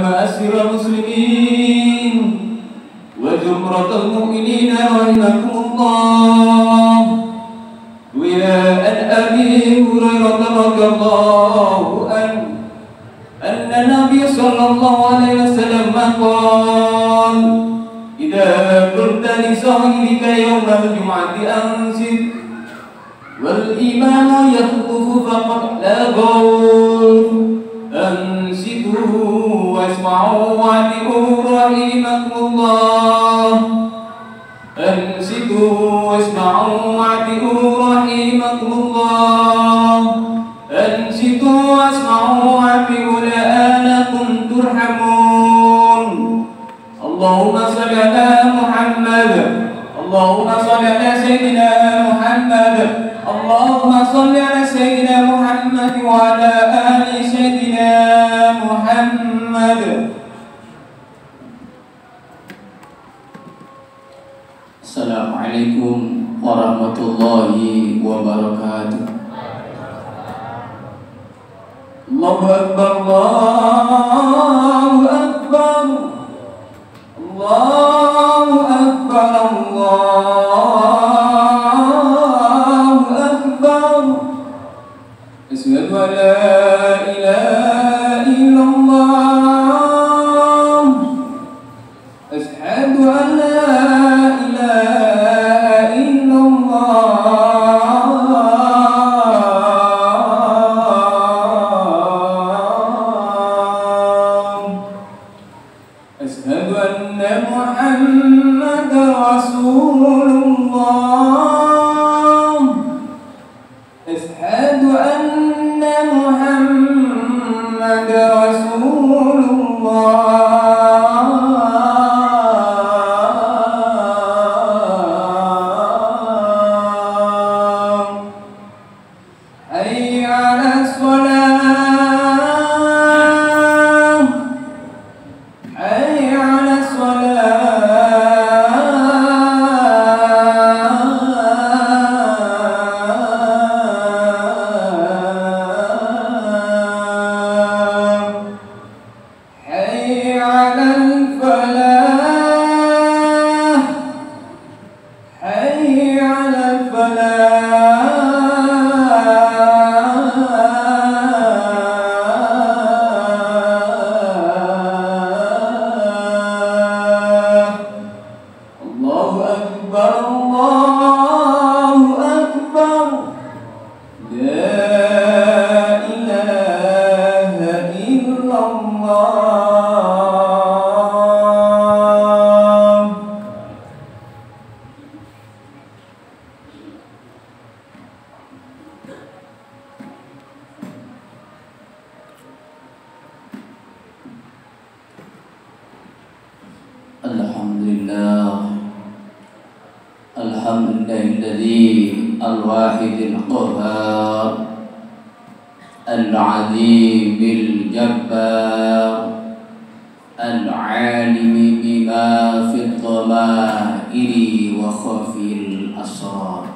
معاشر المسلمين وزمرة المؤمنين رحمكم الله. ويا عن أبي هريرة رضي الله عنه أن النبي صلى الله عليه وسلم قال: إذا قلت لصاحبك يوم الجمعة أنصت والإمام يخطب فقد لغوا أنصتوا واسمعوا وأطيعوا رحمكم الله. أنصتوا واسمعوا وأطيعوا رحمكم الله. أنصتوا واسمعوا وأطيعوا لعلكم ترحمون. اللهم صل على محمد. اللهم صل على سيدنا محمد. اللهم صل على سيدنا محمد وعلى آل سيدنا محمد. Assalamualaikum warahmatullahi wabarakatuh. Allahu Akbar, Allahu Akbar, Allahu Akbar, Allahu Akbar. Asyhadu an la ilaha illallah. Asyhadu an la Alhamdulillahilladzi al-wahidil qahhar al-'azimil jabbar al-'alimi bima fid dhamairi wa khafil asrar.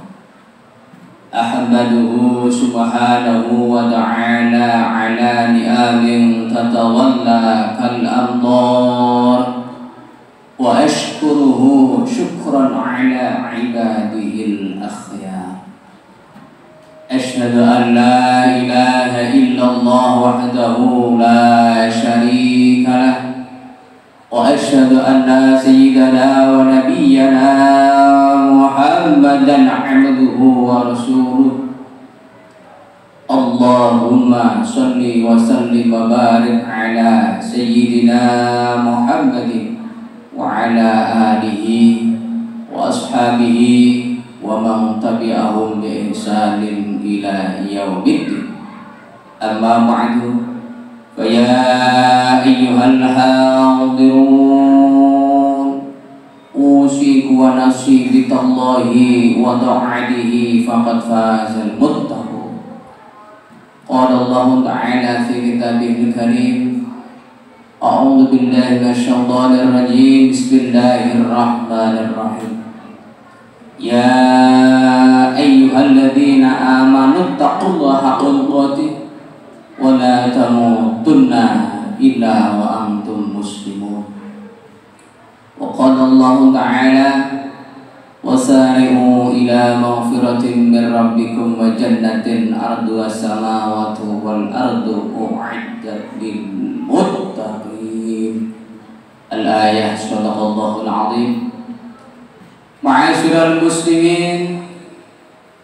Ahmaduhu subhanahu wa ta'ala ala ni'amin tatawalla kal amdar wa ashkuruhu syukran ala ibadihil akhyar. Ashhadu an la ilaha illallah wahdahu la syarika lah wa ashhadu anna sayyidana wa nabiyyana Muhammadan abduhu wa rasuluh. Allahumma salli wa sallim wa barik ala sayyidina Muhammadin wa ala alihi wa ashabihi wa man tabi'ahum bi ihsanin ila yaumiddin. Amma ba'du, fa ya ayyuhal hadirun, usiku wa nafsi billahi wa ta'atihi faqad fazal muttaqun. Qala Allah ta'ala fi kitabihil karim: A'udzu billahi minasyaitonir rajim. Bismillahirrahmanirrahim. Ya ayyuhalladzina amanu taqullaha haqqa tuqatih wa la tamutunna illa wa antum muslimun. Wa qala Allah ta'ala wasari'u ila maghfiratin min rabbikum wa jannatin arduha samawati wal ardu u'iddat lil muttaqin. Al-ayah. Shadaqallahul azim. Ma'asyiral muslimin,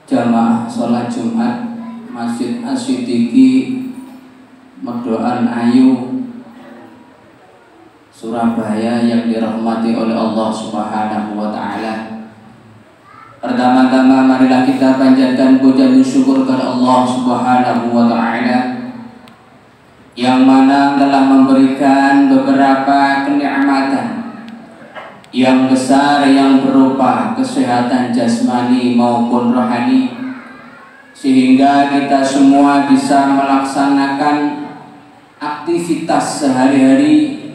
jamaah salat Jumat Masjid As-Siddiqi Medoan Ayu Surabaya yang dirahmati oleh Allah Subhanahu wa taala. Pertama-tama marilah kita panjatkan puja dan syukur kepada Allah Subhanahu wa taala yang mana telah memberikan beberapa kenikmatan yang besar yang berupa kesehatan jasmani maupun rohani, sehingga kita semua bisa melaksanakan aktivitas sehari-hari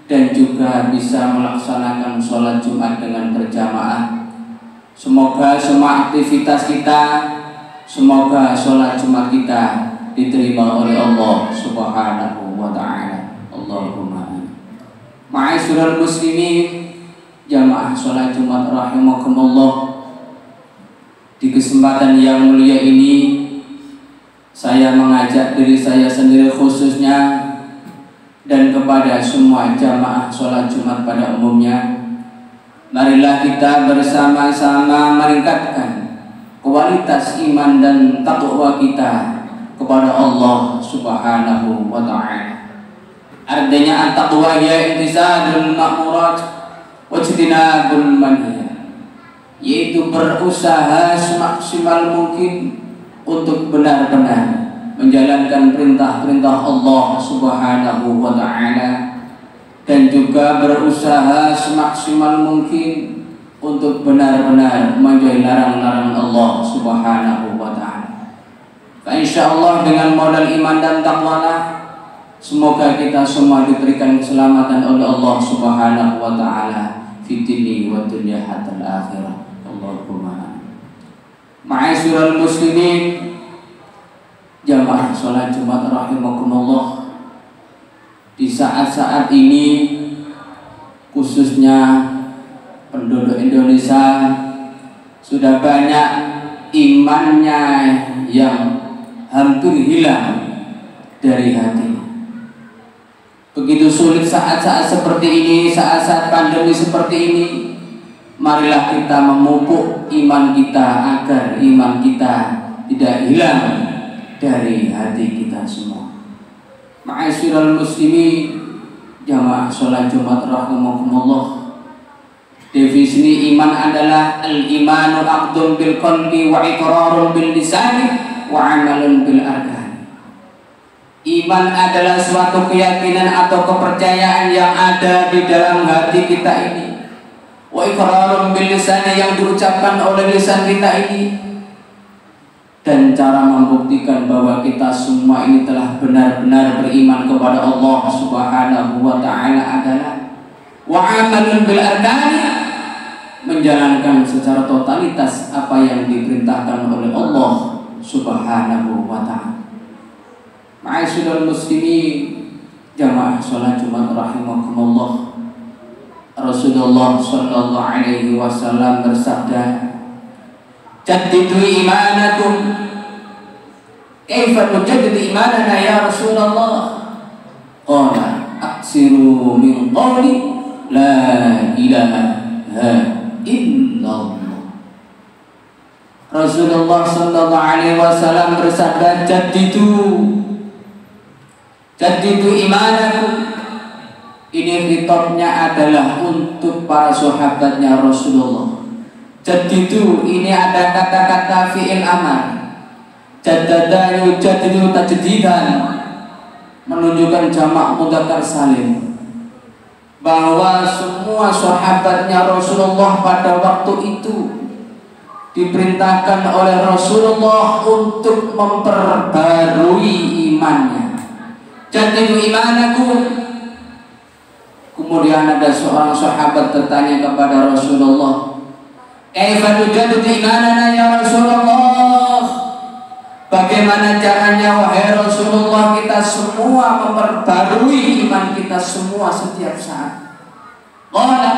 dan juga bisa melaksanakan sholat Jumat dengan berjamaah. Semoga semua aktivitas kita, semoga sholat Jumat kita diterima oleh Allah Subhanahu wa ta'ala. Allahumma amin. Ma'asyiral muslimin, jamaah sholat Jumat rahimakumullah. Di kesempatan yang mulia ini saya mengajak diri saya sendiri khususnya dan kepada semua jamaah sholat Jumat pada umumnya, marilah kita bersama-sama meningkatkan kualitas iman dan takwa kita kepada Allah Subhanahu wa ta'ala. Artinya at-taqwa ya intisadul ma'murat wa ijtinabul manhiyat, yaitu berusaha semaksimal mungkin untuk benar-benar menjalankan perintah-perintah Allah Subhanahu wa ta'ala, dan juga berusaha semaksimal mungkin untuk benar-benar menjauhi larangan-larangan Allah Subhanahu wa ta'ala. Insyaallah dengan modal iman dan takwalah, semoga kita semua diberikan keselamatan oleh Allah Subhanahu wa ta'ala fi dini wa dunya hatta al-akhirah. Allahumma. Ma'asyiral muslimin, jamaah salat Jumat rahimakumullah. Di saat-saat ini khususnya penduduk Indonesia sudah banyak imannya yang hampir hilang dari hati. Begitu sulit saat-saat seperti ini, saat-saat pandemi seperti ini, marilah kita memupuk iman kita agar iman kita tidak hilang dari hati kita semua. Ma'asyiral muslimin, jamaah sholat Jumat rahimakumullah. Definisi iman adalah al-imanu aqdun bil qalbi wa iqrarun bil lisani wa amalun bil arkan. Iman adalah suatu keyakinan atau kepercayaan yang ada di dalam hati kita ini, wa iqrarun bil lisani, yang diucapkan oleh lisan kita ini, dan cara membuktikan bahwa kita semua ini telah benar-benar beriman kepada Allah Subhanahu wa ta'ala adalah wa amalun bil arkani, menjalankan secara totalitas apa yang diperintahkan oleh Allah Subhanahu wa ta'ala. Ma'asyiral muslimin, jamaah sholat Jumat rahimakumullah. Rasulullah sallallahu alaihi wasallam bersabda, jaddidu imanakum. Kaifa nujaddidu imanana ya Rasulullah? Qala aksiru min qawli la ilaha illallah. Rasulullah sallallahu alaihi wasallam bersabda, jaddidu imanakum. Ini khitabnya adalah untuk para sahabatnya Rasulullah. Jadidu ini ada kata-kata fi'il amar. Jaddada yujadidu tajdidan, menunjukkan jamak mudzakkar salim, bahwa semua sahabatnya Rasulullah pada waktu itu diperintahkan oleh Rasulullah untuk memperbarui imannya. Jadidu imanakum. Kemudian ada seorang sahabat bertanya kepada Rasulullah, kaifa nujaddidu imanana ya Rasulullah? Bagaimana caranya wahai Rasulullah kita semua memperbarui iman kita semua setiap saat? Qala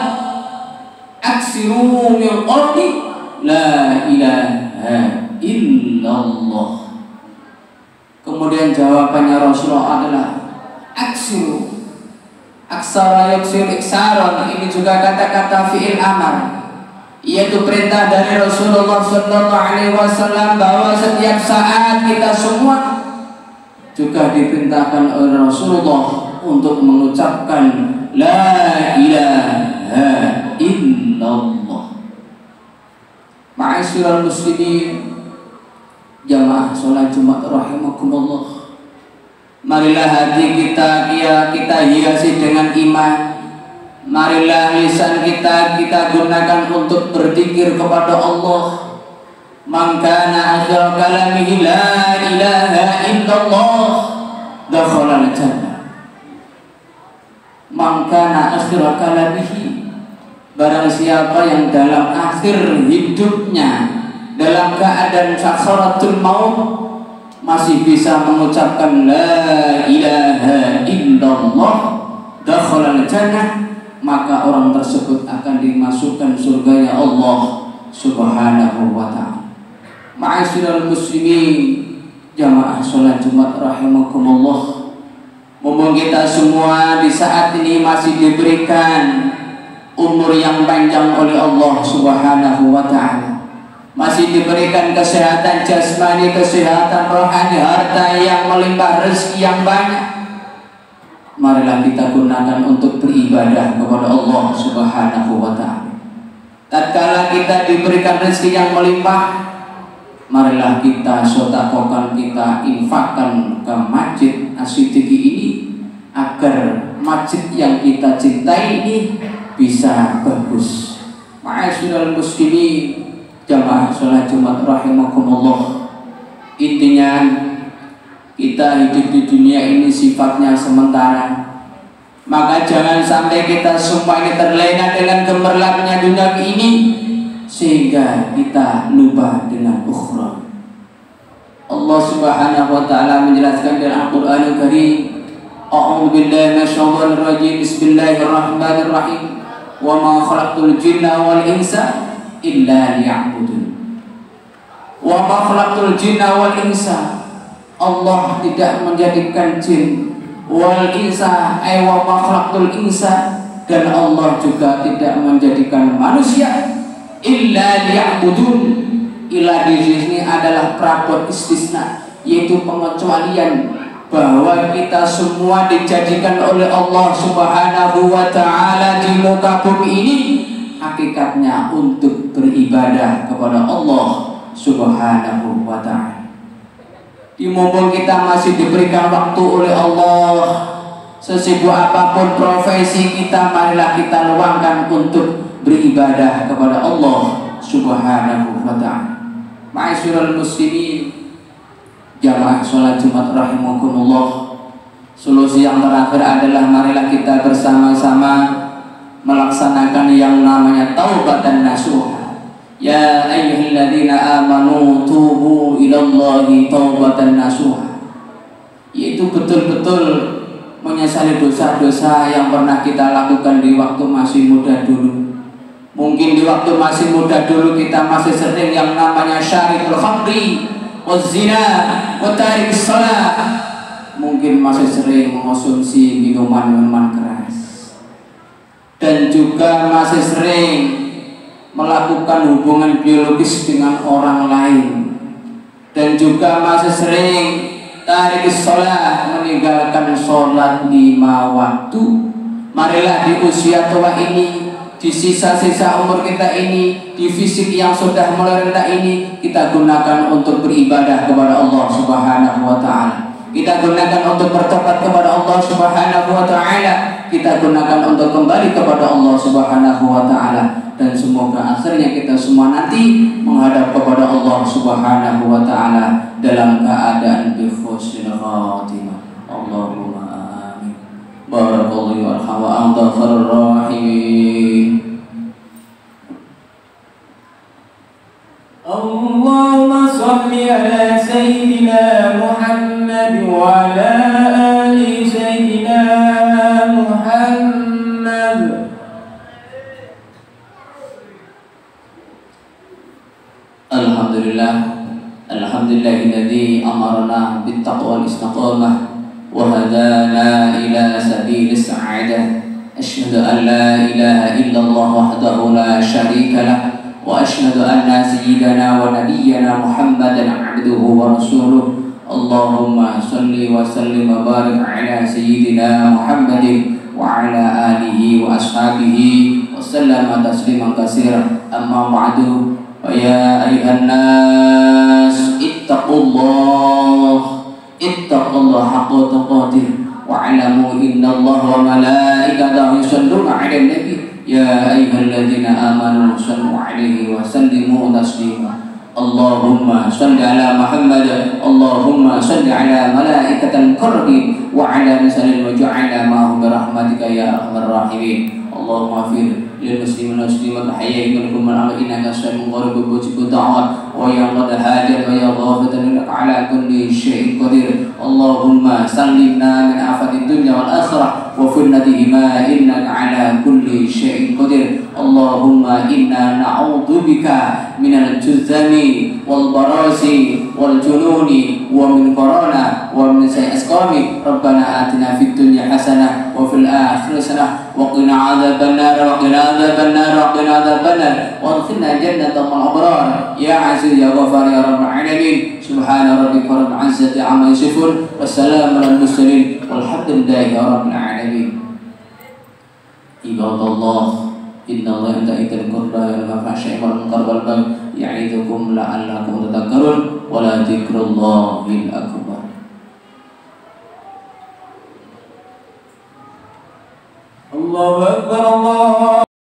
aksiru min qawli la ilaha illallah. Kemudian jawabannya Rasulullah adalah aksiru. Aksara yuksir iksaron, ini juga kata-kata fi'il amar, yaitu perintah dari Rasulullah SAW bahwa setiap saat kita semua juga diperintahkan oleh Rasulullah untuk mengucapkan la ilaha illallah. Ma'asyiral muslimin, jamaah sholat Jumat rahimakumullah, marilah hati kita hiasi dengan iman. Marilah lisan kita gunakan untuk berzikir kepada Allah. Man kana akhir kalamihi la ilaha illallah dakhala al-jannah. Man kana akhir kalamihi, barang siapa yang dalam akhir hidupnya dalam keadaan sakratul maut masih bisa mengucapkan la ilaha illallah dakhala al-jannah, maka orang tersebut akan dimasukkan surganya Allah Subhanahu wa ta'ala. Ma'asyiral muslimin, jamaah sholat Jumat rahimakumullah, mumpung kita semua di saat ini masih diberikan umur yang panjang oleh Allah Subhanahu wa ta'ala, masih diberikan kesehatan jasmani, kesehatan rohani, harta yang melimpah, rezeki yang banyak, marilah kita gunakan untuk beribadah kepada Allah Subhanahu wa ta'ala. Tatkala kita diberikan rezeki yang melimpah, marilah kita sedekahkan, kita infakkan ke masjid As-Siddiqi ini agar masjid yang kita cintai ini bisa bagus. Ma'asyiral muslimin, jamaah sholat Jumat rahimakumullah, intinya kita hidup di dunia ini sifatnya sementara, maka jangan sampai kita semua ini terlena dengan gemerlapnya dunia ini sehingga kita lupa dengan ukhra. Allah Subhanahu wa ta'ala menjelaskan dalam Al-Qur'anul Karim, a'udzu billahi minasyaitonir rajim, bismillahirrahmanirrahim, wa ma khalaqtul jinna wal insa illa liya'budun. Wa ma khalaqtul jinna wal insa, Allah tidak menjadikan jin, wal insa ay wa ma khalaqtul insa, dan Allah juga tidak menjadikan manusia illa liya'budun. Illa di sini adalah prabot istisna, yaitu pengecualian bahwa kita semua dijadikan oleh Allah Subhanahu wa ta'ala di muka bumi ini hakikatnya untuk beribadah kepada Allah Subhanahu wa ta'ala. Di mumpung kita masih diberikan waktu oleh Allah, sesibuk apapun profesi kita, marilah kita luangkan untuk beribadah kepada Allah Subhanahu wa ta'ala. Ma'asyiral muslimin, jamaah sholat Jumat rahimakumullah, solusi yang terakhir adalah marilah kita bersama-sama melaksanakan yang namanya taubatan nasuha. Ya ayyuhalladzina amanu tubu ilallahi taubatan nasuha, yaitu betul-betul menyesali dosa-dosa yang pernah kita lakukan di waktu masih muda dulu. Mungkin di waktu masih muda dulu kita masih sering yang namanya syaribul khamri wazina wa tarikis shalah, mungkin masih sering mengonsumsi minuman-minuman keras, dan juga masih sering melakukan hubungan biologis dengan orang lain, dan juga masih sering tarikis shalah, meninggalkan sholat 5 waktu. Marilah di usia tua ini, di sisa-sisa umur kita ini, di fisik yang sudah mulai rendah ini, kita gunakan untuk beribadah kepada Allah Subhanahu wa ta'ala. Kita gunakan untuk bertobat kepada Allah Subhanahu wa ta'ala. Kita gunakan untuk kembali kepada Allah Subhanahu wa ta'ala. Dan semoga akhirnya kita semua nanti menghadap kepada Allah Subhanahu wa ta'ala dalam keadaan bi husnil khatimah. Allahumma amin. Barakallahu warham wa anta khairur rahimin. Allahumma shalli ala sayyidina محمد. Alhamdulillah, alhamdulillahilladzi amarna bittaqwa wal istiqamah wa hadana ila sabilis sa'adah. Asyhadu an la ilaha illallah wahdahu la syarika lah wa asyhadu anna sayyidana wa nabiyyana Muhammadan abduhu wa rasuluh. Allahumma salli wa sallim wa barik ala sayyidina Muhammadin wa ala alihi wa ashabihi wa sallama tasliman katsiran. Amma ba'du. Ya ayuhan nas ittaqullah haqqa tuqatih wa'lamu innallaha wa malaikatahu yusholluna 'alan nabi ya ayyuhalladzina amanu shallu 'alaihi wa sallimu taslima. Allahumma shalli ala Muhammad, Allahumma shalli ala malaikatil muqarrabin wa ala misalil waj'alna ma'hum birahmatika ya arhamar rahimin. Allahumma fir lil muslimin wal muslimat hayya minkum man innaka sami'un qaribun mujibud da'wat wa ya qad hajar wa ya ghafatan innaka ala kulli syai'in qadir. Allahumma sallimna min afatid dunya wal akhirah wa fitnatihima innaka ala kulli syai'in qadir. Allahumma inna na'udzubika minal juzami wal barasi wal jununi wa min corona wa min sayyi'il asqami. Rabbana atina fid dunya hasanah wa fil akhirati hasanah wa qina adzabannar wa qina adzabannar wa qina adzabannar wa adkhilna jannatal abrar ya aziz ya ghafar ya rabbal alamin. Subhana rabbika rabbil izzati amma yasifun wa salamun alal mursalin walhamdulillahi rabbil alamin. Ibadallah, innallaha ya'muru bil 'adli wal ihsani wal munkar wal baghi ya'idukum la'allakum tadhakkarun wa la dzikrullahil akbar. Allahu akbar, Allah